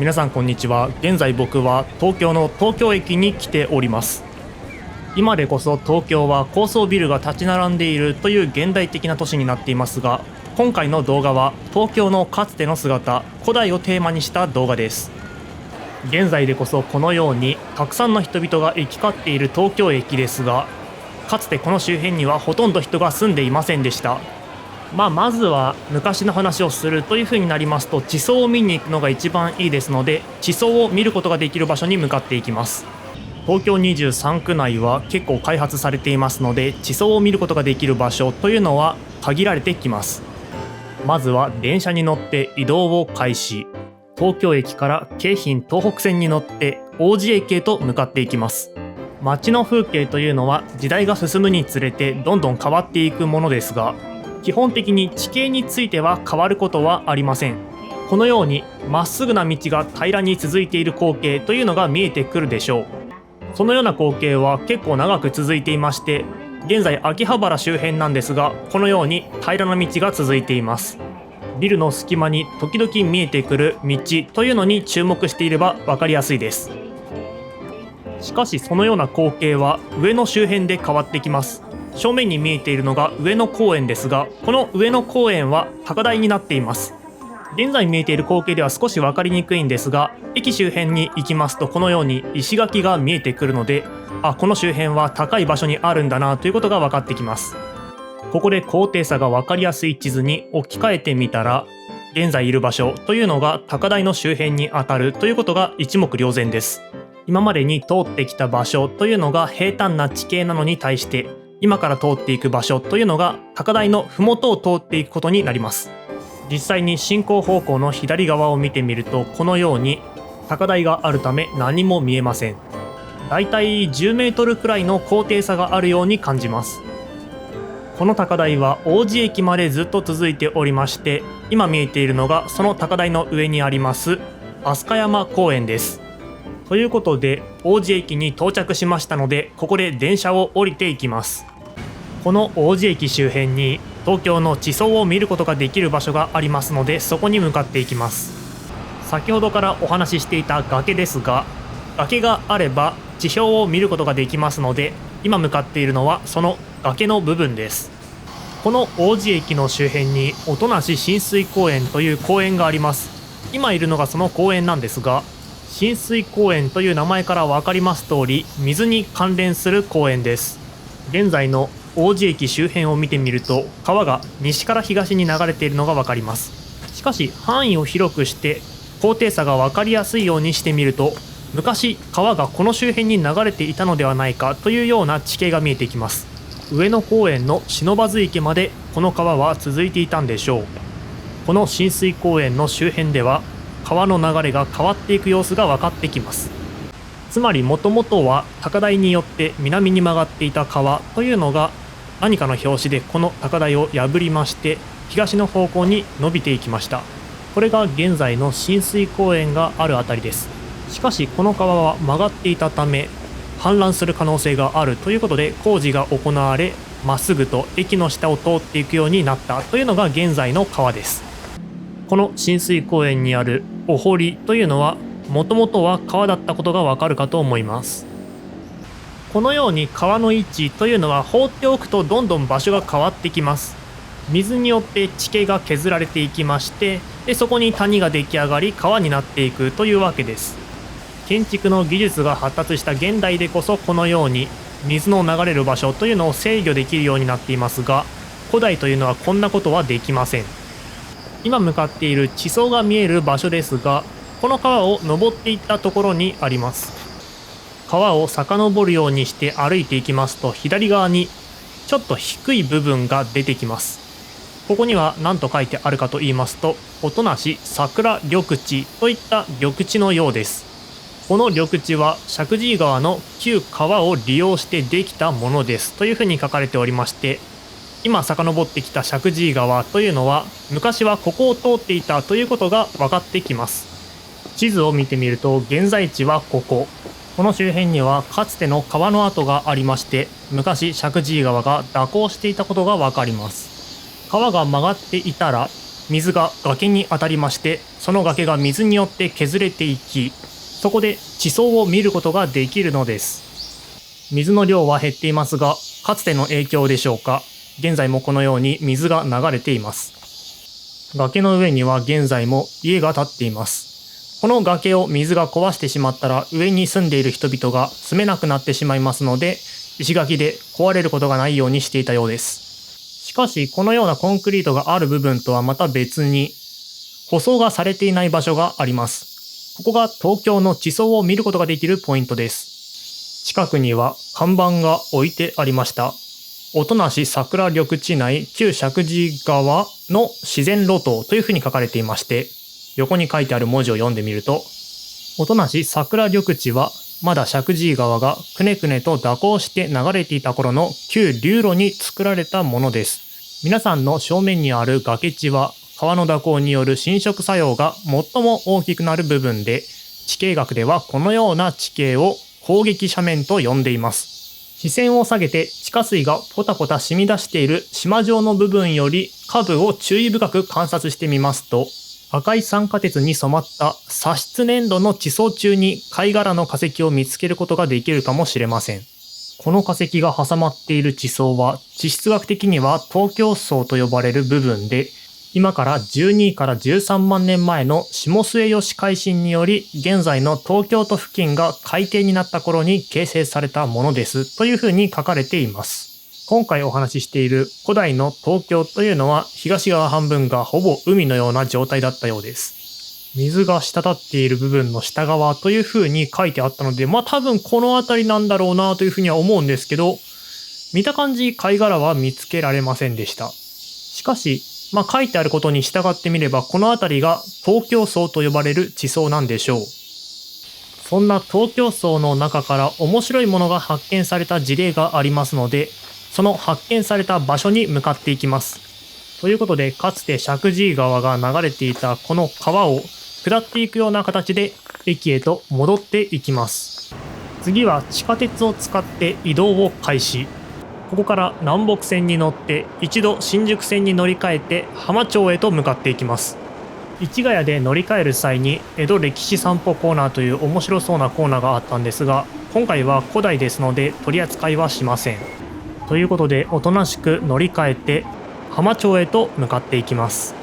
皆さんこんにちは。現在僕は東京の東京駅に来ております。今でこそ東京は高層ビルが立ち並んでいるという現代的な都市になっていますが、今回の動画は東京のかつての姿、古代をテーマにした動画です。現在でこそこのようにたくさんの人々が行き交っている東京駅ですが、かつてこの周辺にはほとんど人が住んでいませんでした。まずは昔の話をするという風になりますと、地層を見に行くのが一番いいですので、地層を見ることができる場所に向かっていきます。東京23区内は結構開発されていますので、地層を見ることができる場所というのは限られてきます。まずは電車に乗って移動を開始。東京駅から京浜東北線に乗って王子駅へと向かっていきます。街の風景というのは時代が進むにつれてどんどん変わっていくものですが、基本的に地形については変わることはありません。このようにまっすぐな道が平らに続いている光景というのが見えてくるでしょう。そのような光景は結構長く続いていまして、現在秋葉原周辺なんですが、このように平らな道が続いています。ビルの隙間に時々見えてくる道というのに注目していれば分かりやすいです。しかしそのような光景は上野周辺で変わってきます。正面に見えているのが上野公園ですが、この上野公園は高台になっています。現在見えている光景では少し分かりにくいんですが、駅周辺に行きますとこのように石垣が見えてくるので、この周辺は高い場所にあるんだなということが分かってきます。ここで高低差が分かりやすい地図に置き換えてみたら、現在いる場所というのが高台の周辺にあたるということが一目瞭然です。今までに通ってきた場所というのが平坦な地形なのに対して、今から通っていく場所というのが高台の麓を通っていくことになります。実際に進行方向の左側を見てみると、このように高台があるため何も見えません。だいたい10メートルくらいの高低差があるように感じます。この高台は王子駅までずっと続いておりまして、今見えているのがその高台の上にあります飛鳥山公園です。ということで王子駅に到着しましたので、ここで電車を降りていきます。この王子駅周辺に東京の地層を見ることができる場所がありますので、そこに向かっていきます。先ほどからお話ししていた崖ですが、崖があれば地表を見ることができますので、今向かっているのはその崖の部分です。この王子駅の周辺に音無親水公園という公園があります。今いるのがその公園なんですが、親水公園という名前から分かります通り、水に関連する公園です。現在の王子駅周辺を見てみると、川が西から東に流れているのが分かります。しかし範囲を広くして高低差が分かりやすいようにしてみると、昔川がこの周辺に流れていたのではないかというような地形が見えてきます。上野公園の不忍池までこの川は続いていたんでしょう。この親水公園の周辺では川の流れが変わっていく様子が分かってきます。つまりもともとは高台によって南に曲がっていた川というのが、何かの拍子でこの高台を破りまして東の方向に伸びていきました。これが現在の親水公園があるあたりです。しかしこの川は曲がっていたため氾濫する可能性があるということで工事が行われ、まっすぐと駅の下を通っていくようになったというのが現在の川です。この親水公園にあるお堀というのはもともとは川だったことがわかるかと思います。このように川の位置というのは放っておくとどんどん場所が変わってきます。水によって地形が削られていきまして、そこに谷が出来上がり川になっていくというわけです。建築の技術が発達した現代でこそこのように水の流れる場所というのを制御できるようになっていますが、古代というのはこんなことはできません。今向かっている地層が見える場所ですが、この川を登っていったところにあります。川を遡るようにして歩いていきますと、左側にちょっと低い部分が出てきます。ここには何と書いてあるかと言いますと、音無桜緑地といった緑地のようです。この緑地は石神井川の旧川を利用してできたものですというふうに書かれておりまして、今遡ってきた石神井川というのは昔はここを通っていたということが分かってきます。地図を見てみると現在地はこの周辺にはかつての川の跡がありまして、昔石神井川が蛇行していたことが分かります。川が曲がっていたら水が崖に当たりまして、その崖が水によって削れていき、そこで地層を見ることができるのです。水の量は減っていますが、かつての影響でしょうか、現在もこのように水が流れています。崖の上には現在も家が建っています。この崖を水が壊してしまったら、上に住んでいる人々が住めなくなってしまいますので、石垣で壊れることがないようにしていたようです。しかし、このようなコンクリートがある部分とはまた別に、舗装がされていない場所があります。ここが東京の地層を見ることができるポイントです。近くには看板が置いてありました。音無桜緑地内旧石神井川の自然路頭というふうに書かれていまして、横に書いてある文字を読んでみると、音無桜緑地はまだ石神井川がくねくねと蛇行して流れていた頃の旧流路に作られたものです。皆さんの正面にある崖地は川の蛇行による侵食作用が最も大きくなる部分で、地形学ではこのような地形を攻撃斜面と呼んでいます。視線を下げて地下水がポタポタ染み出している島状の部分より下部を注意深く観察してみますと、赤い酸化鉄に染まった砂質粘土の地層中に貝殻の化石を見つけることができるかもしれません。この化石が挟まっている地層は地質学的には東京層と呼ばれる部分で、今から12から13万年前の下末吉海進により現在の東京都付近が海底になった頃に形成されたものですというふうに書かれています。今回お話ししている古代の東京というのは東側半分がほぼ海のような状態だったようです。水が滴っている部分の下側というふうに書いてあったので、多分この辺りなんだろうなというふうには思うんですけど、見た感じ貝殻は見つけられませんでした。しかし、書いてあることに従ってみれば、この辺りが東京層と呼ばれる地層なんでしょう。そんな東京層の中から面白いものが発見された事例がありますので、その発見された場所に向かっていきます。ということで、かつて石神井川が流れていたこの川を下っていくような形で駅へと戻っていきます。次は地下鉄を使って移動を開始。ここから南北線に乗って一度新宿線に乗り換えて浜町へと向かっていきます。市ヶ谷で乗り換える際に江戸歴史散歩コーナーという面白そうなコーナーがあったんですが、今回は古代ですので取り扱いはしません。ということで、おとなしく乗り換えて浜町へと向かっていきます。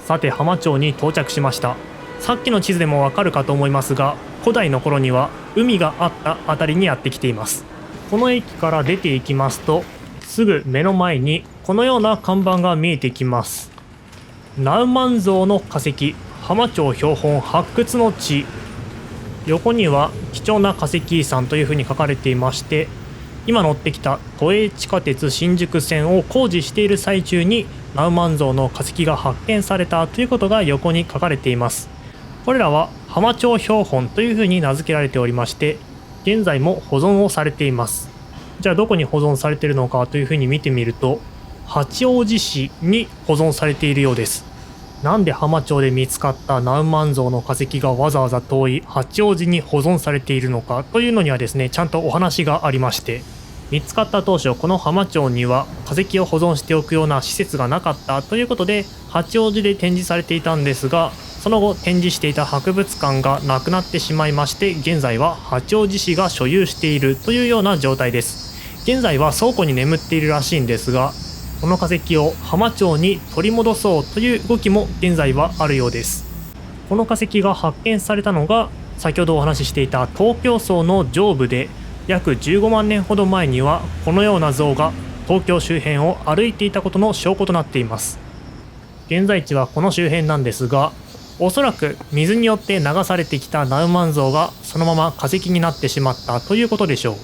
さて、浜町に到着しました。さっきの地図でもわかるかと思いますが、古代の頃には海があった辺りにやってきています。この駅から出ていきますと、すぐ目の前にこのような看板が見えてきます。ナウマンゾウの化石、浜町標本発掘の地。横には貴重な化石遺産というふうに書かれていまして、今乗ってきた都営地下鉄新宿線を工事している最中にナウマンゾウの化石が発見されたということが横に書かれています。これらは浜町標本というふうに名付けられておりまして、現在も保存をされています。じゃあどこに保存されているのかというふうに見てみると、八王子市に保存されているようです。なんで浜町で見つかったナウマンゾウの化石がわざわざ遠い八王子に保存されているのかというのにはですね、ちゃんとお話がありまして、見つかった当初この浜町には化石を保存しておくような施設がなかったということで、八王子で展示されていたんですが、その後展示していた博物館がなくなってしまいまして、現在は八王子市が所有しているというような状態です。現在は倉庫に眠っているらしいんですが、この化石を浜町に取り戻そうという動きも現在はあるようです。この化石が発見されたのが先ほどお話ししていた東京層の上部で、約15万年ほど前にはこのような像が東京周辺を歩いていたことの証拠となっています。現在地はこの周辺なんですが、おそらく水によって流されてきたナウマンゾウがそのまま化石になってしまったということでしょう。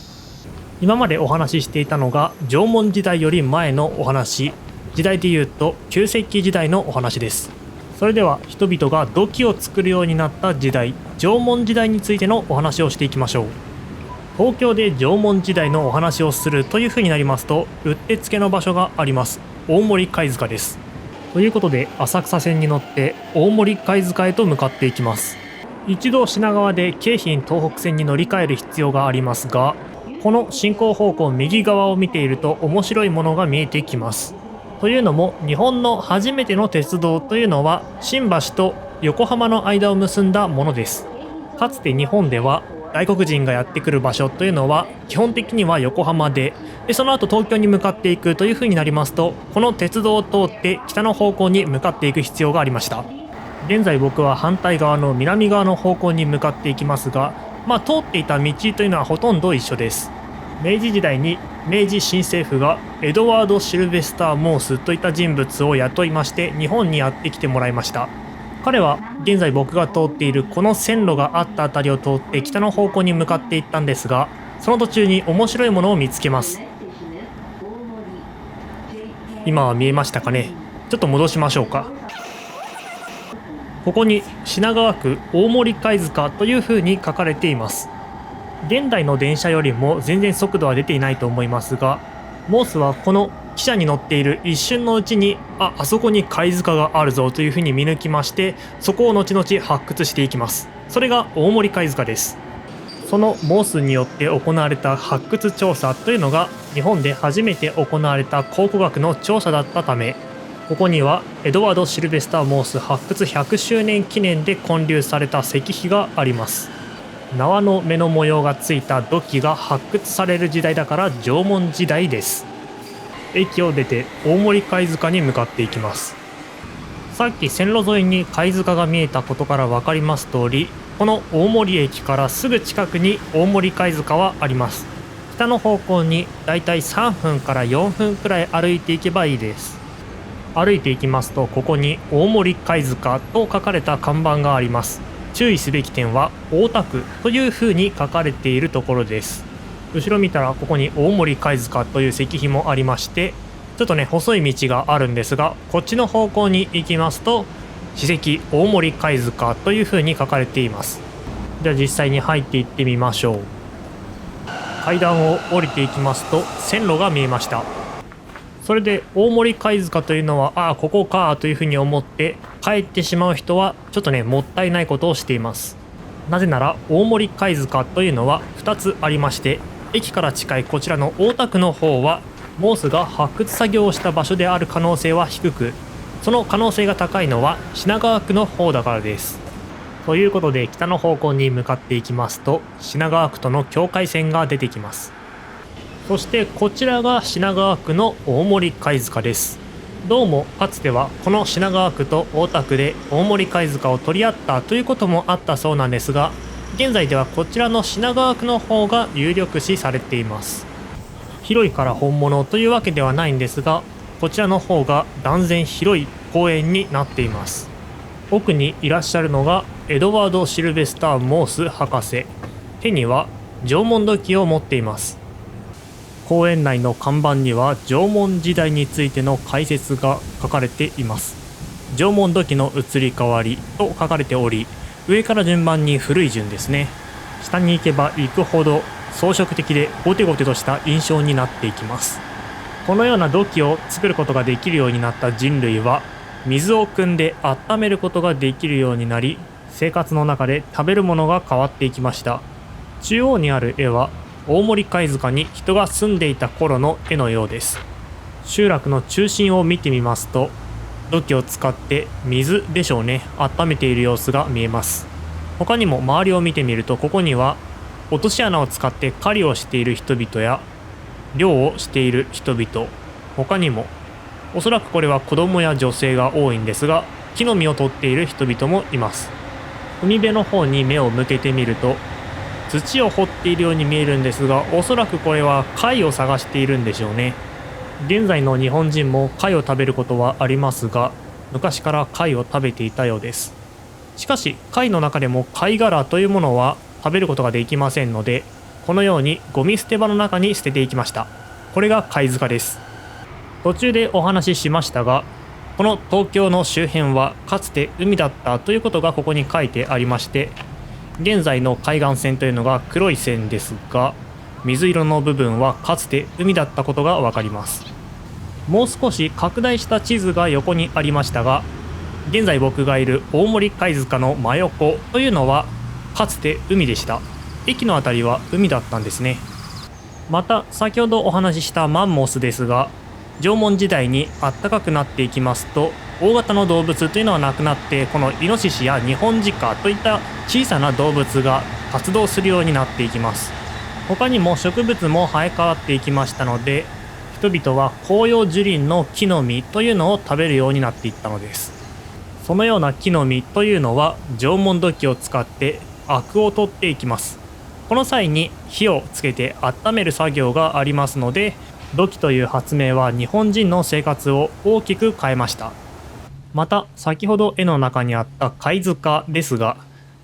今までお話ししていたのが縄文時代より前のお話、時代でいうと旧石器時代のお話です。それでは人々が土器を作るようになった時代、縄文時代についてのお話をしていきましょう。東京で縄文時代のお話をするというふうになりますと、うってつけの場所があります。大森貝塚です。ということで、浅草線に乗って大森貝塚へと向かっていきます。一度品川で京浜東北線に乗り換える必要がありますが、この進行方向右側を見ていると面白いものが見えてきます。というのも、日本の初めての鉄道というのは新橋と横浜の間を結んだものです。かつて日本では外国人がやってくる場所というのは基本的には横浜で、その後東京に向かっていくという風になりますと、この鉄道を通って北の方向に向かっていく必要がありました。現在僕は反対側の南側の方向に向かっていきますが、通っていた道というのはほとんど一緒です。明治時代に明治新政府がエドワード・シルベスター・モースといった人物を雇いまして日本にやってきてもらいました。彼は現在僕が通っているこの線路があった辺りを通って北の方向に向かっていったんですが、その途中に面白いものを見つけます。今は見えましたかね。ちょっと戻しましょうか。ここに品川区大森貝塚という風に書かれています。現代の電車よりも全然速度は出ていないと思いますが、モースはこの汽車に乗っている一瞬のうちにあそこに貝塚があるぞという風に見抜きまして、そこを後々発掘していきます。それが大森貝塚です。そのモースによって行われた発掘調査というのが日本で初めて行われた考古学の調査だったため、ここにはエドワード・シルベスター・モース発掘100周年記念で建立された石碑があります。縄の目の模様がついた土器が発掘される時代だから縄文時代です。駅を出て大森貝塚に向かっていきます。さっき線路沿いに貝塚が見えたことから分かります通り、この大森駅からすぐ近くに大森貝塚はあります。北の方向にだいたい3分から4分くらい歩いていけばいいです。歩いていきますと、ここに大森貝塚と書かれた看板があります。注意すべき点は大田区という風に書かれているところです。後ろ見たらここに大森貝塚という石碑もありまして、ちょっとね細い道があるんですが、こっちの方向に行きますと史跡大森貝塚という風に書かれています。じゃあ実際に入っていってみましょう。階段を降りていきますと線路が見えました。それで大森貝塚というのはここかというふうに思って帰ってしまう人はちょっとねもったいないことをしています。なぜなら大森貝塚というのは2つありまして、駅から近いこちらの大田区の方はモースが発掘作業をした場所である可能性は低く、その可能性が高いのは品川区の方だからです。ということで北の方向に向かっていきますと品川区との境界線が出てきます。そしてこちらが品川区の大森貝塚です。どうもかつてはこの品川区と大田区で大森貝塚を取り合ったということもあったそうなんですが、現在ではこちらの品川区の方が有力視されています。広いから本物というわけではないんですが、こちらの方が断然広い公園になっています。奥にいらっしゃるのがエドワード・シルベスター・モース博士。手には縄文土器を持っています。公園内の看板には縄文時代についての解説が書かれています。縄文土器の移り変わりと書かれており、上から順番に古い順ですね。下に行けば行くほど装飾的でゴテゴテとした印象になっていきます。このような土器を作ることができるようになった人類は水を汲んで温めることができるようになり、生活の中で食べるものが変わっていきました。中央にある絵は大森貝塚に人が住んでいた頃の絵のようです。集落の中心を見てみますと、土器を使って水でしょうね、温めている様子が見えます。他にも周りを見てみると、ここには落とし穴を使って狩りをしている人々や漁をしている人々、他にもおそらくこれは子供や女性が多いんですが、木の実を取っている人々もいます。海辺の方に目を向けてみると土を掘っているように見えるんですが、おそらくこれは貝を探しているんでしょうね。現在の日本人も貝を食べることはありますが、昔から貝を食べていたようです。しかし貝の中でも貝殻というものは食べることができませんので、このようにゴミ捨て場の中に捨てていきました。これが貝塚です。途中でお話ししましたが、この東京の周辺はかつて海だったということがここに書いてありまして、現在の海岸線というのが黒い線ですが、水色の部分はかつて海だったことがわかります。もう少し拡大した地図が横にありましたが、現在僕がいる大森貝塚の真横というのはかつて海でした。駅のあたりは海だったんですね。また先ほどお話ししたマンモスですが、縄文時代に暖かくなっていきますと大型の動物というのはなくなって、このイノシシやニホンジカといった小さな動物が活動するようになっていきます。他にも植物も生え変わっていきましたので、人々は広葉樹林の木の実というのを食べるようになっていったのです。そのような木の実というのは縄文土器を使ってアクを取っていきます。この際に火をつけて温める作業がありますので、土器という発明は日本人の生活を大きく変えました。また先ほど絵の中にあった貝塚ですが、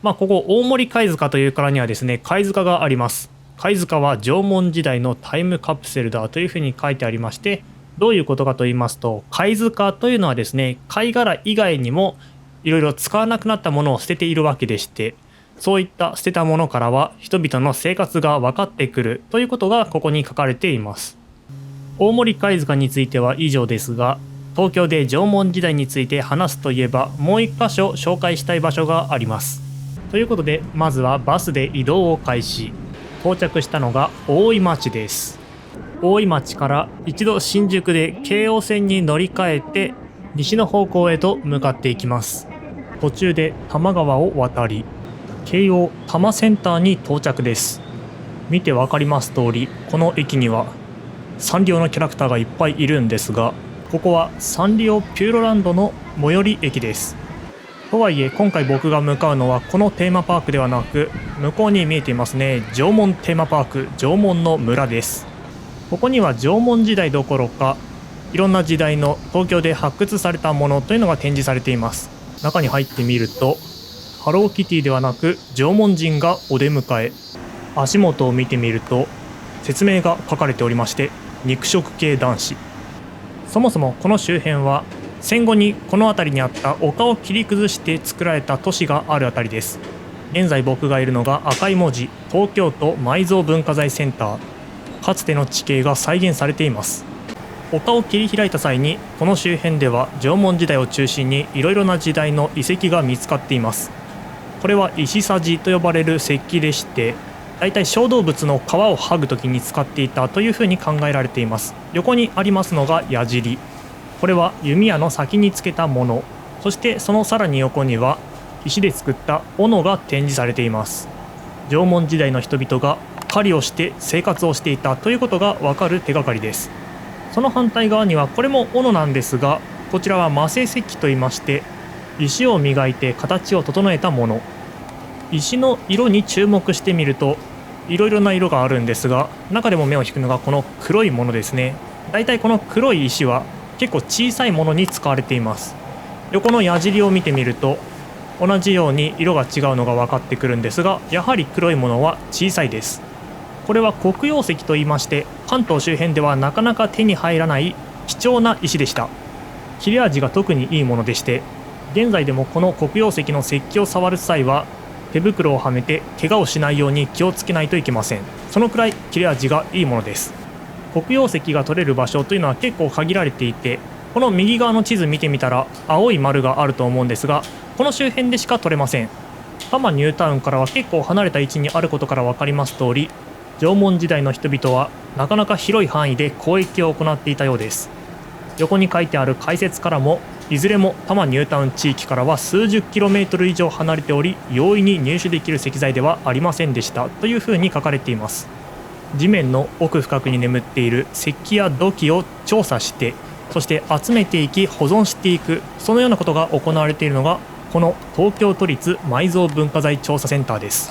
ここ大森貝塚というからにはですね、貝塚があります。貝塚は縄文時代のタイムカプセルだというふうに書いてありまして、どういうことかと言いますと、貝塚というのはですね、貝殻以外にもいろいろ使わなくなったものを捨てているわけでして、そういった捨てたものからは人々の生活が分かってくるということがここに書かれています。大森貝塚については以上ですが、東京で縄文時代について話すといえばもう一箇所紹介したい場所があります。ということで、まずはバスで移動を開始。到着したのが大井町です。大井町から一度新宿で京王線に乗り換えて西の方向へと向かっていきます。途中で多摩川を渡り、京王多摩センターに到着です。見てわかります通り、この駅にはサンリオのキャラクターがいっぱいいるんですが、ここはサンリオピューロランドの最寄り駅です。とはいえ今回僕が向かうのはこのテーマパークではなく、向こうに見えていますね、縄文テーマパーク縄文の村です。ここには縄文時代どころかいろんな時代の東京で発掘されたものというのが展示されています。中に入ってみると、ハローキティではなく縄文人がお出迎え。足元を見てみると説明が書かれておりまして、肉食系男子。そもそもこの周辺は戦後にこの辺りにあった丘を切り崩して作られた都市があるあたりです。現在僕がいるのが赤い文字、東京都埋蔵文化財センター。かつての地形が再現されています。丘を切り開いた際にこの周辺では縄文時代を中心にいろいろな時代の遺跡が見つかっています。これは石さじと呼ばれる石器でして、だいたい小動物の皮を剥ぐときに使っていたというふうに考えられています。横にありますのが矢尻。これは弓矢の先につけたもの。そしてそのさらに横には石で作った斧が展示されています。縄文時代の人々が狩りをして生活をしていたということがわかる手がかりです。その反対側にはこれも斧なんですが、こちらは磨製石器といいまして、石を磨いて形を整えたもの。石の色に注目してみるといろいろな色があるんですが、中でも目を引くのがこの黒いものですね。だいたいこの黒い石は結構小さいものに使われています。横の矢尻を見てみると同じように色が違うのが分かってくるんですが、やはり黒いものは小さいです。これは黒曜石といいまして、関東周辺ではなかなか手に入らない貴重な石でした。切れ味が特にいいものでして、現在でもこの黒曜石の石器を触る際は手袋をはめて怪我をしないように気をつけないといけません。そのくらい切れ味がいいものです。黒曜石が取れる場所というのは結構限られていて、この右側の地図見てみたら青い丸があると思うんですが、この周辺でしか取れません。多摩ニュータウンからは結構離れた位置にあることから分かります通り、縄文時代の人々はなかなか広い範囲で交易を行っていたようです。横に書いてある解説からも、いずれも多摩ニュータウン地域からは数十キロメートル以上離れており、容易に入手できる石材ではありませんでしたというふうに書かれています。地面の奥深くに眠っている石器や土器を調査して、そして集めていき保存していく、そのようなことが行われているのがこの東京都立埋蔵文化財調査センターです。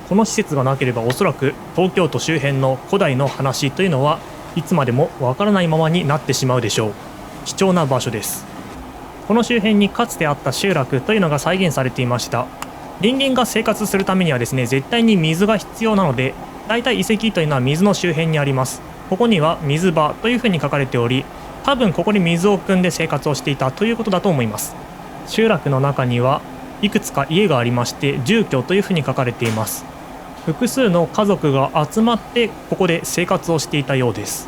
この施設がなければおそらく東京都周辺の古代の話というのはいつまでもわからないままになってしまうでしょう。貴重な場所です。この周辺にかつてあった集落というのが再現されていました。人間が生活するためにはですね、絶対に水が必要なので、だいたい遺跡というのは水の周辺にあります。ここには水場というふうに書かれており、多分ここに水を汲んで生活をしていたということだと思います。集落の中にはいくつか家がありまして、住居というふうに書かれています。複数の家族が集まってここで生活をしていたようです。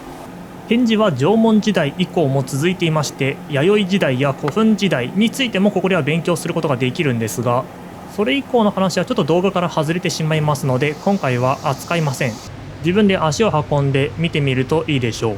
展示は縄文時代以降も続いていまして、弥生時代や古墳時代についてもここでは勉強することができるんですが、それ以降の話はちょっと動画から外れてしまいますので今回は扱いません。自分で足を運んで見てみるといいでしょう。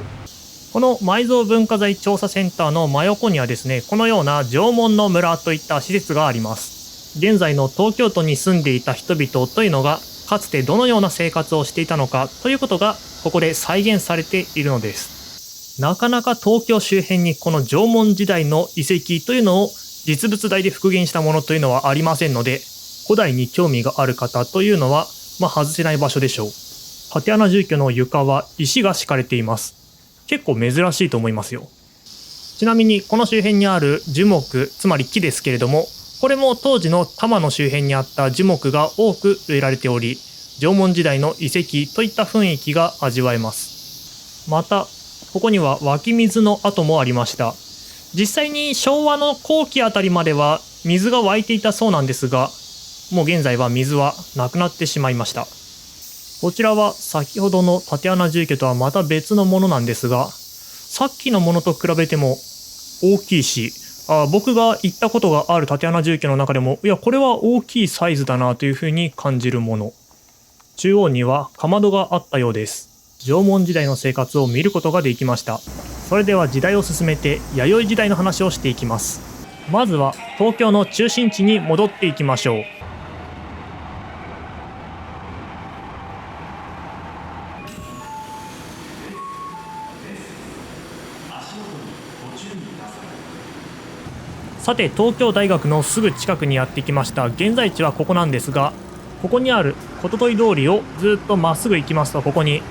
この埋蔵文化財調査センターの真横にはですね、このような縄文の村といった施設があります。現在の東京都に住んでいた人々というのが、かつてどのような生活をしていたのかということがここで再現されているのです。なかなか東京周辺にこの縄文時代の遺跡というのを実物大で復元したものというのはありませんので、古代に興味がある方というのは外せない場所でしょう。竪穴住居の床は石が敷かれています。結構珍しいと思いますよ。ちなみにこの周辺にある樹木、つまり木ですけれども、これも当時の多摩の周辺にあった樹木が多く植えられており、縄文時代の遺跡といった雰囲気が味わえます。またここには湧き水の跡もありました。実際に昭和の後期あたりまでは水が湧いていたそうなんですが、もう現在は水はなくなってしまいました。こちらは先ほどの竪穴住居とはまた別のものなんですが、さっきのものと比べても大きいし、僕が行ったことがある竪穴住居の中でも、いやこれは大きいサイズだなというふうに感じるもの。中央にはかまどがあったようです。縄文時代の生活を見ることができました。それでは時代を進めて弥生時代の話をしていきます。まずは東京の中心地に戻っていきましょう。さて東京大学のすぐ近くにやってきました。現在地はここなんですが、ここにあることとい通りをずっとまっすぐ行きますと、ここに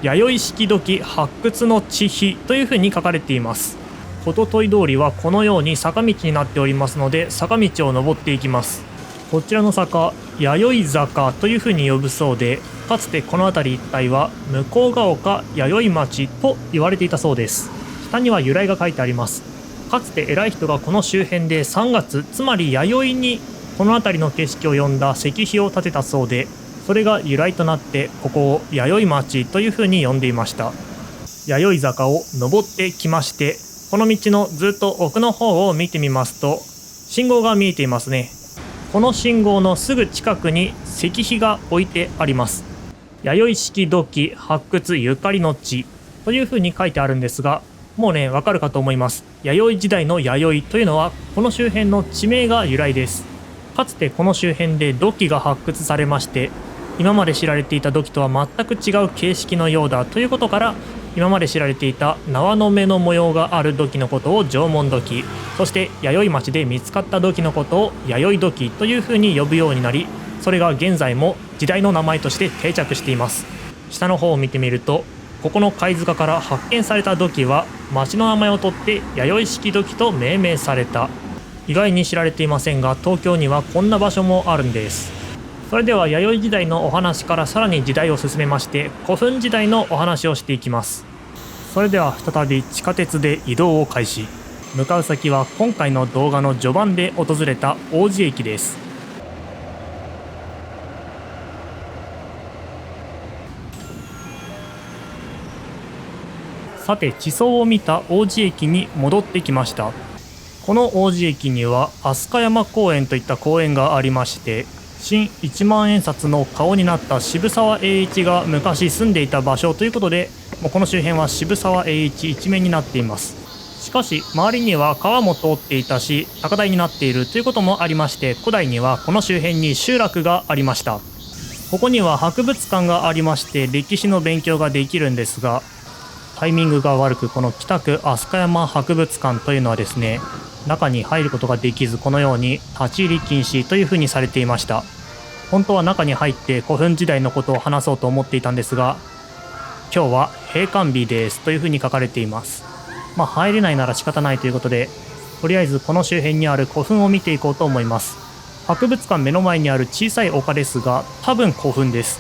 弥生式土器発掘の地碑というふうに書かれています。こととい通りはこのように坂道になっておりますので、坂道を登っていきます。こちらの坂、弥生坂というふうに呼ぶそうで、かつてこの辺り一帯は向ヶ丘弥生町と言われていたそうです。下には由来が書いてあります。かつて偉い人がこの周辺で3月、つまり弥生にこの辺りの景色を詠んだ石碑を建てたそうで、それが由来となってここを弥生町というふうに呼んでいました。弥生坂を登ってきまして、この道のずっと奥の方を見てみますと信号が見えていますね。この信号のすぐ近くに石碑が置いてあります。弥生式土器発掘ゆかりの地というふうに書いてあるんですが、もうねわかるかと思います。弥生時代の弥生というのはこの周辺の地名が由来です。かつてこの周辺で土器が発掘されまして、今まで知られていた土器とは全く違う形式のようだということから、今まで知られていた縄の目の模様がある土器のことを縄文土器、そして弥生町で見つかった土器のことを弥生土器というふうに呼ぶようになり、それが現在も時代の名前として定着しています。下の方を見てみると、ここの貝塚から発見された土器は町の名前を取って弥生式土器と命名された。意外に知られていませんが、東京にはこんな場所もあるんです。それでは弥生時代のお話からさらに時代を進めまして、古墳時代のお話をしていきます。それでは再び地下鉄で移動を開始。向かう先は今回の動画の序盤で訪れた王子駅です。さて地層を見た王子駅に戻ってきました。この王子駅には飛鳥山公園といった公園がありまして、新一万円札の顔になった渋沢栄一が昔住んでいた場所ということで、この周辺は渋沢栄一一面になっています。しかし周りには川も通っていたし、高台になっているということもありまして、古代にはこの周辺に集落がありました。ここには博物館がありまして、歴史の勉強ができるんですが、タイミングが悪くこの北区飛鳥山博物館というのはですね、中に入ることができず、このように立ち入り禁止というふうにされていました。本当は中に入って古墳時代のことを話そうと思っていたんですが、今日は閉館日ですというふうに書かれています。入れないなら仕方ないということで、とりあえずこの周辺にある古墳を見ていこうと思います。博物館目の前にある小さい丘ですが、多分古墳です。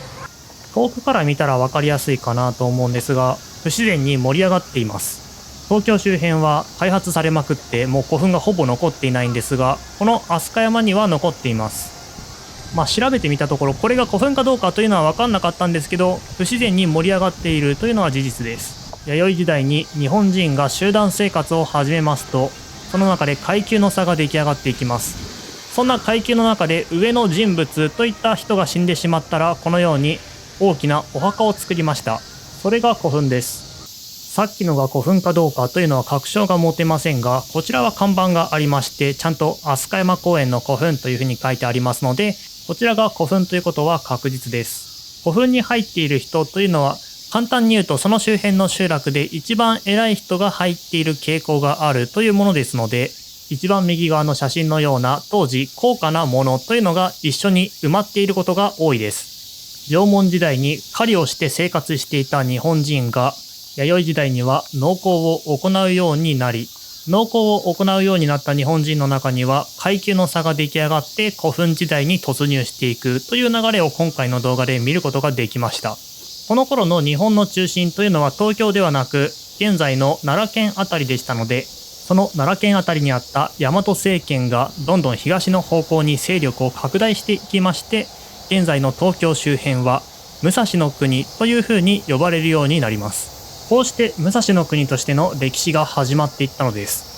遠くから見たら分かりやすいかなと思うんですが、不自然に盛り上がっています。東京周辺は開発されまくってもう古墳がほぼ残っていないんですが、この飛鳥山には残っています。調べてみたところ、これが古墳かどうかというのは分かんなかったんですけど、不自然に盛り上がっているというのは事実です。弥生時代に日本人が集団生活を始めますと、その中で階級の差が出来上がっていきます。そんな階級の中で上の人物といった人が死んでしまったら、このように大きなお墓を作りました。それが古墳です。さっきのが古墳かどうかというのは確証が持てませんが、こちらは看板がありまして、ちゃんと飛鳥山公園の古墳というふうに書いてありますので、こちらが古墳ということは確実です。古墳に入っている人というのは、簡単に言うとその周辺の集落で一番偉い人が入っている傾向があるというものですので、一番右側の写真のような当時高価なものというのが一緒に埋まっていることが多いです。縄文時代に狩りをして生活していた日本人が、弥生時代には農耕を行うようになり、農耕を行うようになった日本人の中には階級の差が出来上がって古墳時代に突入していくという流れを今回の動画で見ることができました。この頃の日本の中心というのは東京ではなく、現在の奈良県あたりでしたので、その奈良県あたりにあった大和政権がどんどん東の方向に勢力を拡大していきまして、現在の東京周辺は武蔵の国というふうに呼ばれるようになります。こうして武蔵の国としての歴史が始まっていったのです。